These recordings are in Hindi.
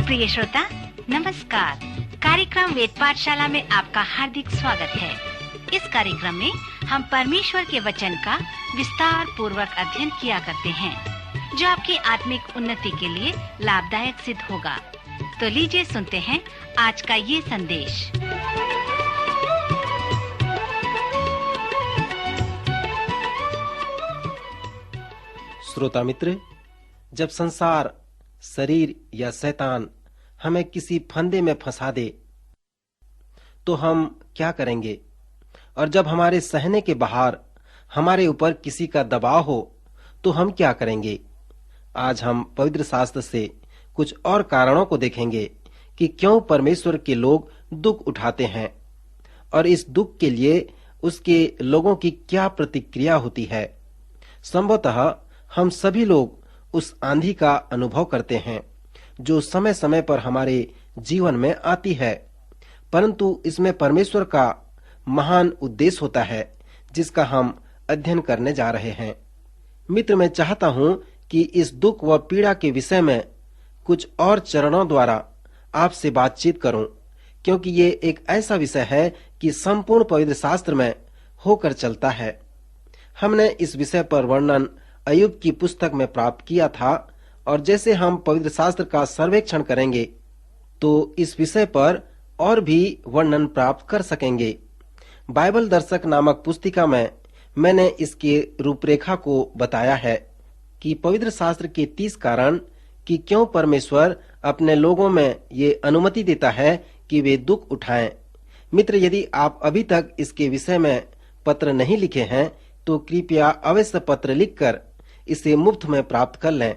प्रिय श्रोता नमस्कार। कार्यक्रम वेद पाठशाला में आपका हार्दिक स्वागत है। इस कार्यक्रम में हम परमेश्वर के वचन का विस्तार पूर्वक अध्ययन किया करते हैं, जो आपकी आत्मिक उन्नति के लिए लाभदायक सिद्ध होगा। तो लीजिए सुनते हैं आज का ये संदेश। श्रोता मित्र, जब संसार, शरीर या शैतान हमें किसी फंदे में फंसा दे तो हम क्या करेंगे? और जब हमारे सहने के बाहर हमारे ऊपर किसी का दबाव हो तो हम क्या करेंगे? आज हम पवित्र शास्त्र से कुछ और कारणों को देखेंगे कि क्यों परमेश्वर के लोग दुख उठाते हैं और इस दुख के लिए उसके लोगों की क्या प्रतिक्रिया होती है। संभवतः हम सभी लोग उस आंधी का अनुभव करते हैं जो समय समय पर हमारे जीवन में आती है, परंतु इसमें परमेश्वर का महान उद्देश्य होता है जिसका हम अध्ययन करने जा रहे हैं। मित्र, मैं चाहता हूं कि इस दुख व पीड़ा के विषय में कुछ और चरणों द्वारा आपसे बातचीत करूं, क्योंकि ये एक ऐसा विषय है कि संपूर्ण पवित्र शास्त्र में होकर चलता है। हमने इस विषय पर वर्णन अय्यूब की पुस्तक में प्राप्त किया था, और जैसे हम पवित्र शास्त्र का सर्वेक्षण करेंगे तो इस विषय पर और भी वर्णन प्राप्त कर सकेंगे। बाइबल दर्शक नामक पुस्तिका में मैंने इसके रूपरेखा को बताया है कि पवित्र शास्त्र के 30 कारण कि क्यों परमेश्वर अपने लोगों में ये अनुमति देता है कि वे दुख उठाएं। मित्र, यदि आप अभी तक इसके विषय में पत्र नहीं लिखे हैं तो कृपया अवश्य पत्र लिखकर इसे मुफ्त में प्राप्त कर लें।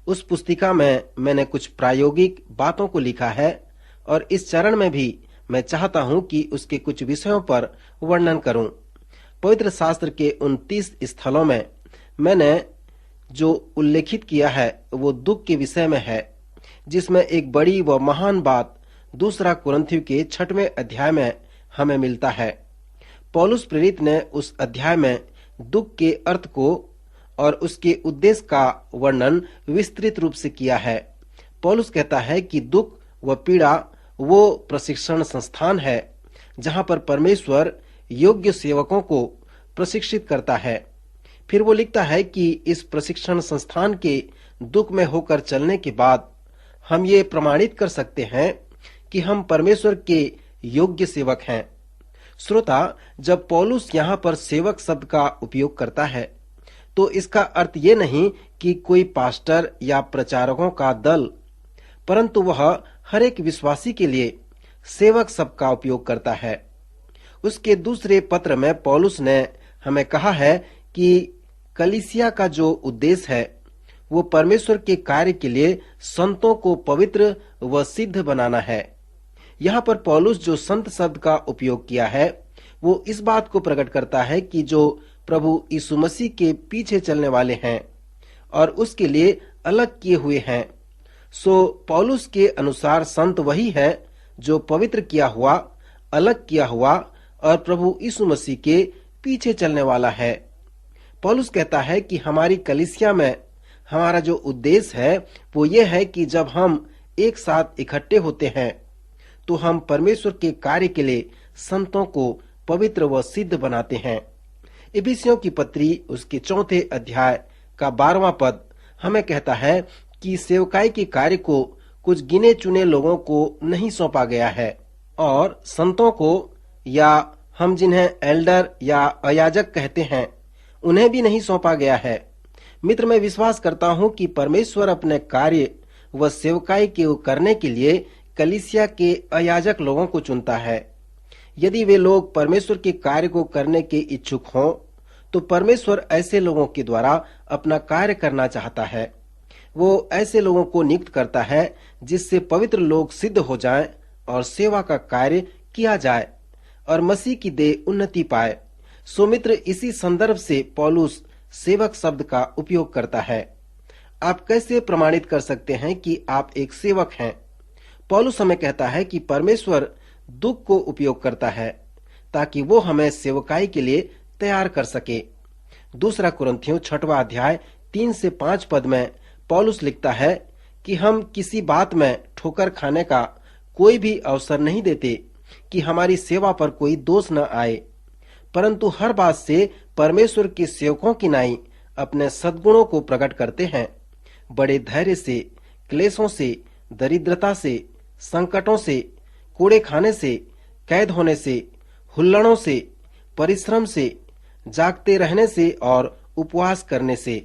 उस पुस्तिका में मैंने कुछ प्रायोगिक बातों को लिखा है और इस चरण में भी मैं चाहता हूं कि उसके कुछ विषयों पर वर्णन करूं। पवित्र शास्त्र के उन 30 स्थलों में मैंने जो उल्लेखित किया है वो दुख के विषय में है, जिसमें एक बड़ी व महान बात 2 कुरिन्थियों के 6वें अध्याय में हमें मिलता है। पौलुस प्रेरित ने उस अध्याय में दुख के अर्थ को और उसके उद्देश्य का वर्णन विस्तृत रूप से किया है। पौलुस कहता है कि दुख व पीड़ा वो प्रशिक्षण संस्थान है जहां पर परमेश्वर योग्य सेवकों को प्रशिक्षित करता है। फिर वो लिखता है कि इस प्रशिक्षण संस्थान के दुख में होकर चलने के बाद हम ये प्रमाणित कर सकते हैं कि हम परमेश्वर के योग्य सेवक हैं। श्रोता, जब पौलुस यहाँ पर सेवक शब्द का उपयोग करता है तो इसका अर्थ ये नहीं कि कोई पास्टर या प्रचारकों का दल, परंतु वह हर एक विश्वासी के लिए सेवक शब्द का उपयोग करता है। उसके दूसरे पत्र में पौलुस ने हमें कहा है कि कलीसिया का जो उद्देश्य है वो परमेश्वर के कार्य के लिए संतों को पवित्र व सिद्ध बनाना है। यहाँ पर पौलुस जो संत शब्द का उपयोग किया है वो इस बात को प्रकट करता है कि जो प्रभु यीशु मसीह के पीछे चलने वाले हैं और उसके लिए अलग किए हुए हैं। सो पौलुस के अनुसार संत वही है जो पवित्र किया हुआ, अलग किया हुआ और प्रभु यीशु मसीह के पीछे चलने वाला है। पौलुस कहता है कि हमारी कलीसिया में हमारा जो उद्देश्य है वो ये है कि जब हम एक साथ इकट्ठे होते हैं तो हम परमेश्वर के कार्य के लिए संतों को पवित्र व सिद्ध बनाते हैं। इफिसियों की पत्री उसके 4 अध्याय का 12वां पद हमें कहता है कि सेवकाई के कार्य को कुछ गिने चुने लोगों को नहीं सौंपा गया है और संतों को, या हम जिन्हें एल्डर या अयाजक कहते हैं, उन्हें भी नहीं सौंपा गया है। मित्र, मैं विश्वास करता हूं कि परमेश्वर अपने कार्य व सेवकाई के करने के लिए कलीसिया के अयाजक लोगों को चुनता है। यदि वे लोग परमेश्वर के कार्य को करने के इच्छुक हों तो परमेश्वर ऐसे लोगों के द्वारा अपना कार्य करना चाहता है। वो ऐसे लोगों को नियुक्त करता है जिससे पवित्र लोग सिद्ध हो जाएं और सेवा का कार्य किया जाए और मसीह की देह उन्नति पाए। सो मित्र, इसी संदर्भ से पौलुस सेवक शब्द का उपयोग करता है। आप कैसे प्रमाणित कर सकते हैं कि आप एक सेवक हैं? पौलुस हमें कहता है कि परमेश्वर दुख को उपयोग करता है ताकि वो हमें सेवकाई के लिए तैयार कर सके। 2 कुरिन्थियों 6वां अध्याय 3 से 5 पद में पौलुस लिखता है कि हम किसी बात में ठोकर खाने का कोई भी अवसर नहीं देते कि हमारी सेवा पर कोई दोष न आए, परंतु हर बात से परमेश्वर के सेवकों की नाई अपने सद्गुणों को प्रकट करते हैं। बड़े धैर्य से, क्लेशों से, दरिद्रता से, संकटों से, कूड़े खाने से, कैद होने से, हुल्लड़ों से, परिश्रम से, जागते रहने से और उपवास करने से।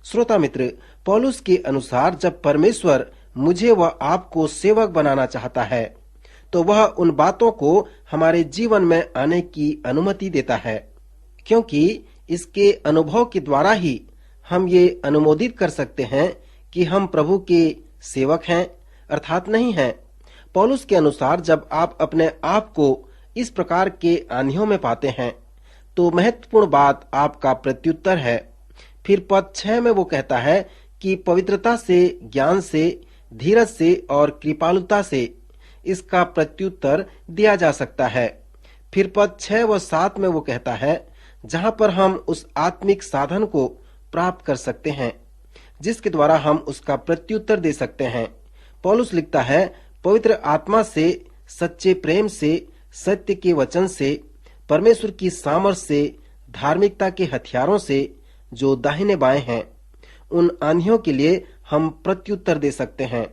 श्रोता मित्र, पौलुस के अनुसार जब परमेश्वर मुझे व आपको सेवक बनाना चाहता है तो वह उन बातों को हमारे जीवन में आने की अनुमति देता है, क्योंकि इसके अनुभव के द्वारा ही हम ये अनुमोदित कर सकते हैं कि हम प्रभु के सेवक हैं अर्थात नहीं हैं। पौलुस के अनुसार जब आप अपने आप को इस प्रकार के आंधियों में पाते हैं तो महत्वपूर्ण बात आपका प्रत्युत्तर है। फिर पद 6 में वो कहता है कि पवित्रता से, ज्ञान से, धीरज से और कृपालुता से इसका प्रत्युत्तर दिया जा सकता है। फिर पद 6 व 7 में वो कहता है जहां पर हम उस आत्मिक साधन को प्राप्त कर सकते हैं जिसके द्वारा हम उसका प्रत्युत्तर दे सकते हैं। पौलुस लिखता है, पवित्र आत्मा से, सच्चे प्रेम से, सत्य के वचन से, परमेश्वर की सामर्थ से, धार्मिकता के हथियारों से जो दाहिने बाएं हैं, उन आंधियों के लिए हम प्रत्युत्तर दे सकते हैं।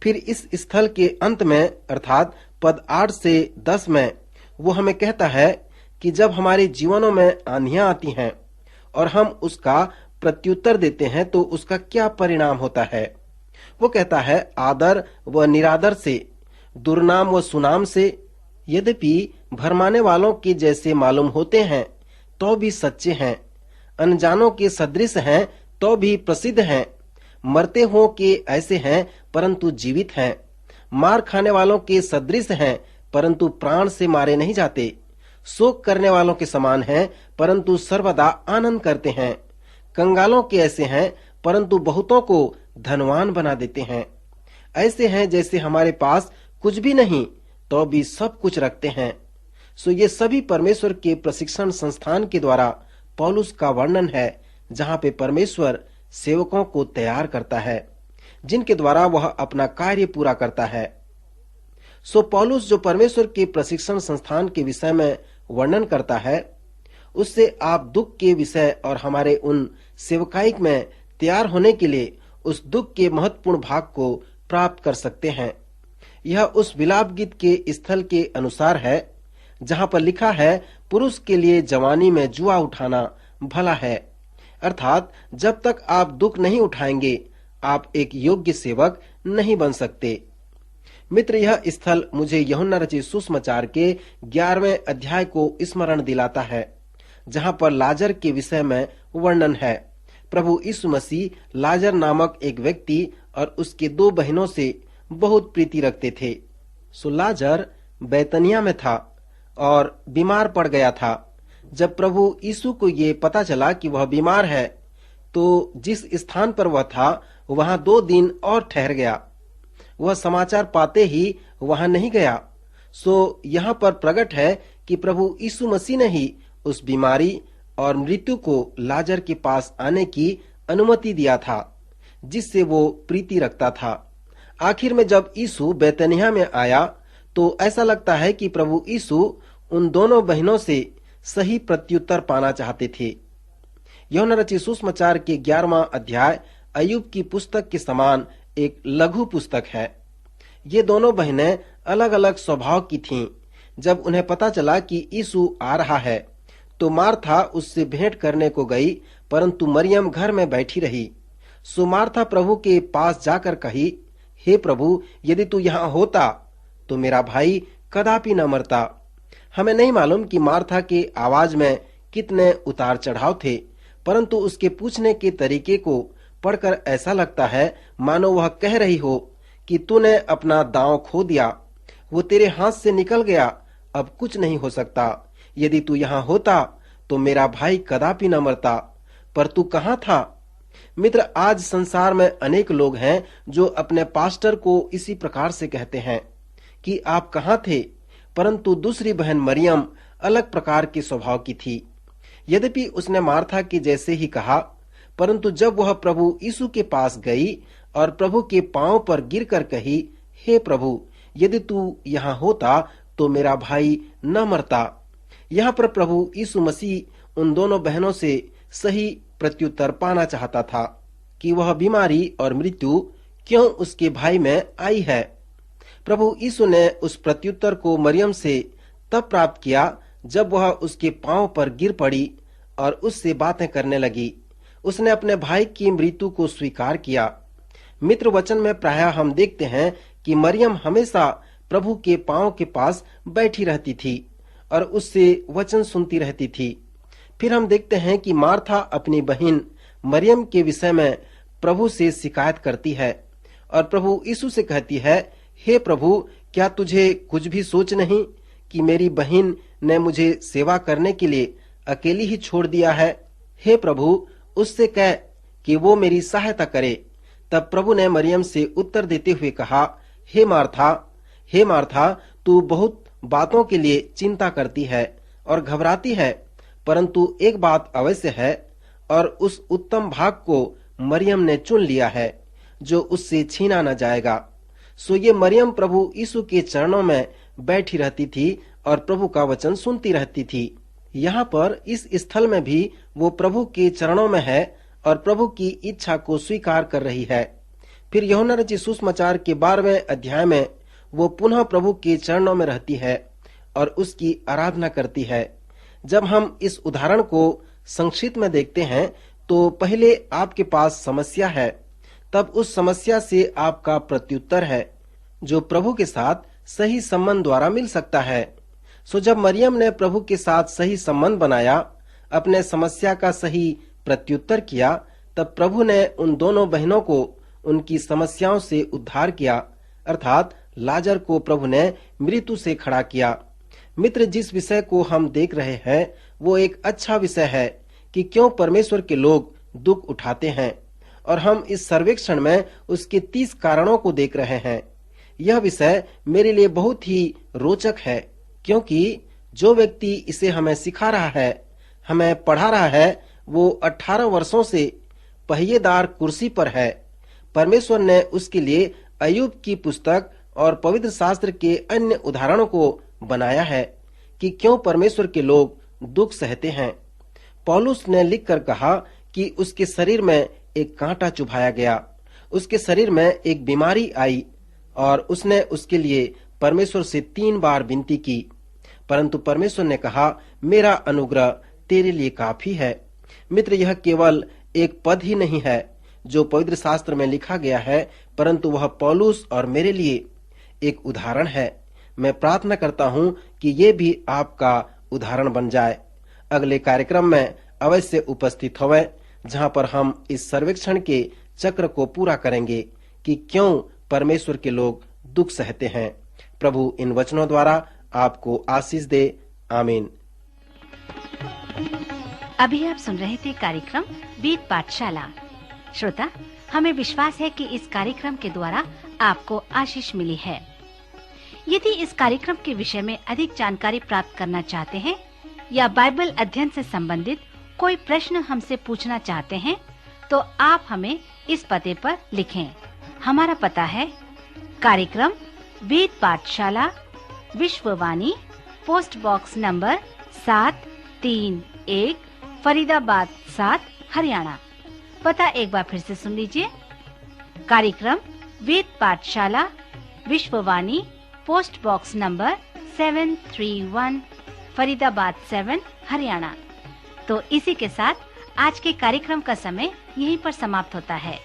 फिर इस स्थल के अंत में अर्थात पद 8 से 10 में वो हमें कहता है कि जब हमारे जीवनों में आंधियां आती हैं और हम उसका प्रत्युत्तर देते हैं तो उसका क्या परिणाम होता है। वो कहता है, आदर व निरादर से, दुर्नाम व सुनाम से, यद्यपि भरमाने वालों के जैसे मालूम होते हैं तो भी सच्चे हैं, अनजानों के सदृश हैं तो भी प्रसिद्ध हैं, मरते हो के ऐसे हैं परंतु जीवित हैं, मार खाने वालों के सदृश हैं परंतु प्राण से मारे नहीं जाते, शोक करने वालों के समान हैं परंतु सर्वदा आनंद करते हैं, कंगालों के ऐसे हैं परंतु बहुतों को धनवान बना देते हैं, ऐसे हैं जैसे हमारे पास कुछ भी नहीं तो भी सब कुछ रखते हैं। सो ये सभी परमेश्वर के प्रशिक्षण संस्थान के द्वारा पौलुस का वर्णन है जहाँ पे परमेश्वर सेवकों को तैयार करता है जिनके द्वारा वह अपना कार्य पूरा करता है। सो पौलुस जो परमेश्वर के प्रशिक्षण संस्थान के विषय में वर्णन करता है उससे आप दुख के विषय और हमारे उन सेवकाई में तैयार होने के लिए उस दुख के महत्वपूर्ण भाग को प्राप्त कर सकते हैं। यह उस विलाप गीत के स्थल के अनुसार है जहाँ पर लिखा है, पुरुष के लिए जवानी में जुआ उठाना भला है, अर्थात जब तक आप दुख नहीं उठाएंगे आप एक योग्य सेवक नहीं बन सकते। मित्र, यह स्थल मुझे यूहन्ना रचित सुसमाचार के 11वें अध्याय को स्मरण दिलाता है जहाँ पर लाजर के विषय में वर्णन है। प्रभु यीशु मसीह लाजर नामक एक व्यक्ति और उसके 2 बहनों से बहुत प्रीति रखते थे। सो लाजर बैतनिया में था और बीमार पड़ गया था। जब प्रभु यीशु को ये पता चला कि वह बीमार है तो जिस स्थान पर वह था वहां 2 दिन और ठहर गया। वह समाचार पाते ही वहां नहीं गया। सो यहाँ पर प्रकट है कि प्रभु यीशु मसीह ने ही उस बीमारी और मृत्यु को लाजर के पास आने की अनुमति दिया था जिससे वो प्रीति रखता था। आखिर में जब यीशु बैतनिया में आया तो ऐसा लगता है कि प्रभु यीशु उन दोनों बहनों से सही प्रत्युत्तर पाना चाहते थे। यूहन्ना रचित सुसमाचार के 11वां अध्याय अय्यूब की पुस्तक के समान एक लघु पुस्तक है। ये दोनों बहनें अलग अलग स्वभाव की थीं। जब उन्हें पता चला कि यीशु आ रहा है तो मार्था उससे भेंट करने को गई परंतु मरियम घर में बैठी रही। सो मार्था प्रभु के पास जाकर कही, हे प्रभु, यदि तू यहाँ होता तो मेरा भाई कदापि न मरता। हमें नहीं मालूम कि मार्था के आवाज में कितने उतार चढ़ाव थे, परंतु उसके पूछने के तरीके को पढ़कर ऐसा लगता है मानो वह कह रही हो कि तूने अपना दांव खो दिया, वो तेरे हाथ से निकल गया, अब कुछ नहीं हो सकता। यदि तू यहाँ होता तो मेरा भाई कदापि न मरता, पर तू कहाँ था? मित्र, आज संसार में अनेक लोग हैं जो अपने पास्टर को इसी प्रकार से कहते हैं कि आप कहाँ थे, परंतु दूसरी बहन मरियम अलग प्रकार के स्वभाव की थी। यद्यपि उसने मार्था के जैसे ही कहा, परंतु जब वह प्रभु यीशु के पास गई और प्रभु के पांव पर गिरकर कही, हे प्रभु, यदि तू यहाँ होता तो मेरा भाई न मरता। यहाँ पर प्रभु यीशु मसीह उन दोनों बहनों से सही प्रत्युत्तर पाना चाहता था कि वह बीमारी और मृत्यु क्यों उसके भाई में आई है। प्रभु यीशु ने उस प्रत्युत्तर को मरियम से तब प्राप्त किया जब वह उसके पांव पर गिर पड़ी और उससे बातें करने लगी। उसने अपने भाई की मृत्यु को स्वीकार किया। मित्र वचन में प्रायः हम देखते हैं कि मरियम हमेशा प्रभु के पांव के पास बैठी रहती थी और उससे वचन सुनती रहती थी। फिर हम देखते हैं कि मार्था अपनी बहन मरियम के विषय में प्रभु से शिकायत करती है और प्रभु यीशु से कहती है, हे प्रभु, क्या तुझे कुछ भी सोच नहीं कि मेरी बहन ने मुझे सेवा करने के लिए अकेली ही छोड़ दिया है? हे प्रभु, उससे कह कि वो मेरी सहायता करे। तब प्रभु ने मरियम से उत्तर देते हुए कहा, हे मार्था, तू बहुत बातों के लिए चिंता करती है और घबराती है, परंतु एक बात अवश्य है और उस उत्तम भाग को मरियम ने चुन लिया है जो उससे छीना न जाएगा। सो ये मरियम प्रभु यीशु के चरणों में बैठी रहती थी और प्रभु का वचन सुनती रहती थी। यहाँ पर इस स्थल में भी वो प्रभु के चरणों में है और प्रभु की इच्छा को स्वीकार कर रही है। फिर यूहन्ना रचित सुसमाचार के 12वें अध्याय में वो पुनः प्रभु के चरणों में रहती है और उसकी आराधना करती है। जब हम इस उदाहरण को संक्षिप्त में देखते हैं तो पहले आपके पास समस्या है, तब उस समस्या से आपका प्रत्युत्तर है जो प्रभु के साथ सही संबंध द्वारा मिल सकता है। सो जब मरियम ने प्रभु के साथ सही संबंध बनाया, अपने समस्या का सही प्रत्युत्तर किया, तब प्रभु ने उन दोनों बहनों को उनकी समस्याओं से उद्धार किया, अर्थात लाजर को प्रभु ने मृत्यु से खड़ा किया। मित्र, जिस विषय को हम देख रहे हैं वो एक अच्छा विषय है कि क्यों परमेश्वर के लोग दुख उठाते हैं, और हम इस सर्वेक्षण में उसके 30 कारणों को देख रहे हैं। यह विषय मेरे लिए बहुत ही रोचक है, क्योंकि जो व्यक्ति इसे हमें सिखा रहा है, हमें पढ़ा रहा है, वो 18 वर्षों से पहिएदार कुर्सी पर है। परमेश्वर ने उसके लिए अय्यूब की पुस्तक और पवित्र शास्त्र के अन्य उदाहरणों को बनाया है कि क्यों परमेश्वर के लोग दुख सहते हैं। पौलुस ने लिखकर कहा कि उसके शरीर में एक कांटा चुभाया गया, उसके शरीर में एक बीमारी आई और उसने उसके लिए परमेश्वर से 3 बार विनती की, परंतु परमेश्वर ने कहा, मेरा अनुग्रह तेरे लिए काफी है। मित्र, यह केवल एक पद ही नहीं है जो पवित्र शास्त्र में लिखा गया है, परंतु वह पौलुस और मेरे लिए एक उदाहरण है। मैं प्रार्थना करता हूँ कि ये भी आपका उदाहरण बन जाए। अगले कार्यक्रम में अवश्य उपस्थित होवें, जहाँ पर हम इस सर्वेक्षण के चक्र को पूरा करेंगे कि क्यों परमेश्वर के लोग दुख सहते हैं। प्रभु इन वचनों द्वारा आपको आशीष दे। आमीन। अभी आप सुन रहे थे कार्यक्रम वेद पाठशाला। श्रोता, हमें विश्वास है कि इस कार्यक्रम के द्वारा आपको आशीष मिली है। यदि इस कार्यक्रम के विषय में अधिक जानकारी प्राप्त करना चाहते हैं या बाइबल अध्ययन से संबंधित कोई प्रश्न हमसे पूछना चाहते हैं, तो आप हमें इस पते पर लिखें। हमारा पता है कार्यक्रम Ved Pathshala, Vishwavani, post box number 731, Faridabad 7, Haryana. पता एक बार फिर से सुन लीजिए। कार्यक्रम Ved Pathshala, Vishwavani, post box number 731, Faridabad 7, Haryana. तो इसी के साथ आज के कार्यक्रम का समय यहीं पर समाप्त होता है।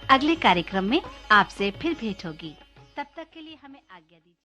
अगले कार्यक्रम में आपसे फिर भेंट होगी। तब तक के लिए हमें आज्ञा दीजिए।